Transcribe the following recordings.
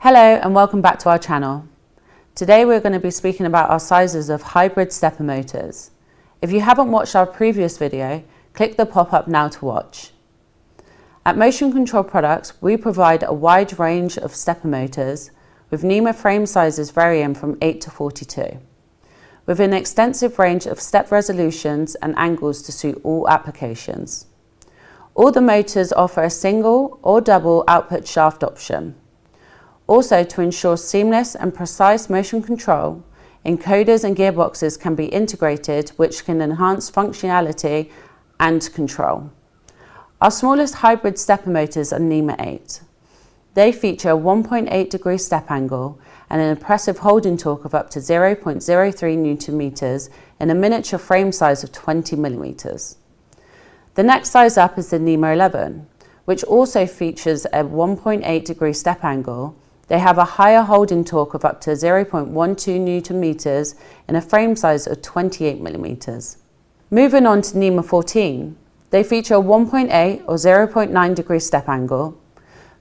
Hello and welcome back to our channel. Today we're going to be speaking about our sizes of hybrid stepper motors. If you haven't watched our previous video, click the pop-up now to watch. At Motion Control Products, we provide a wide range of stepper motors with NEMA frame sizes varying from 8 to 42, with an extensive range of step resolutions and angles to suit all applications. All the motors offer a single or double output shaft option. Also, to ensure seamless and precise motion control, encoders and gearboxes can be integrated, which can enhance functionality and control. Our smallest hybrid stepper motors are NEMA 8. They feature a 1.8 degree step angle and an impressive holding torque of up to 0.03 Nm in a miniature frame size of 20 mm. The next size up is the NEMA 11, which also features a 1.8 degree step angle. They have a higher holding torque of up to 0.12 Nm in a frame size of 28 mm. Moving on to NEMA 14, they feature a 1.8 or 0.9 degree step angle.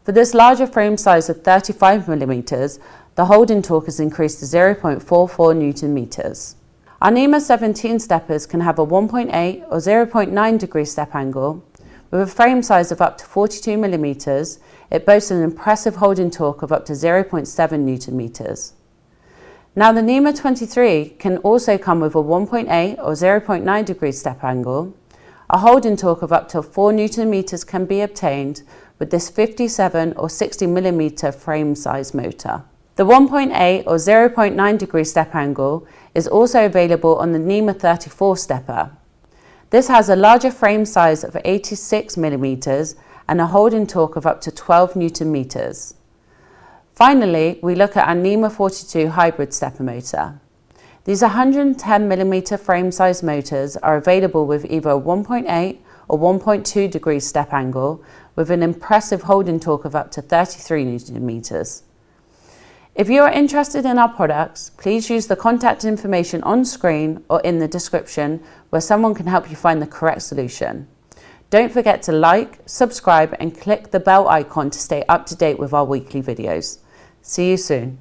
For this larger frame size of 35 mm, the holding torque is increased to 0.44 Nm. Our NEMA 17 steppers can have a 1.8 or 0.9 degree step angle. With a frame size of up to 42 mm, it boasts an impressive holding torque of up to 0.7 Nm. Now the NEMA 23 can also come with a 1.8 or 0.9 degree step angle. A holding torque of up to 4 Nm can be obtained with this 57 or 60 mm frame size motor. The 1.8 or 0.9 degree step angle is also available on the NEMA 34 stepper. This has a larger frame size of 86 mm and a holding torque of up to 12 Nm. Finally, we look at our NEMA 42 hybrid stepper motor. These 110 mm frame size motors are available with either a 1.8 or 1.2 degree step angle with an impressive holding torque of up to 33 Nm. If you are interested in our products, please use the contact information on screen or in the description where someone can help you find the correct solution. Don't forget to like, subscribe and click the bell icon to stay up to date with our weekly videos. See you soon.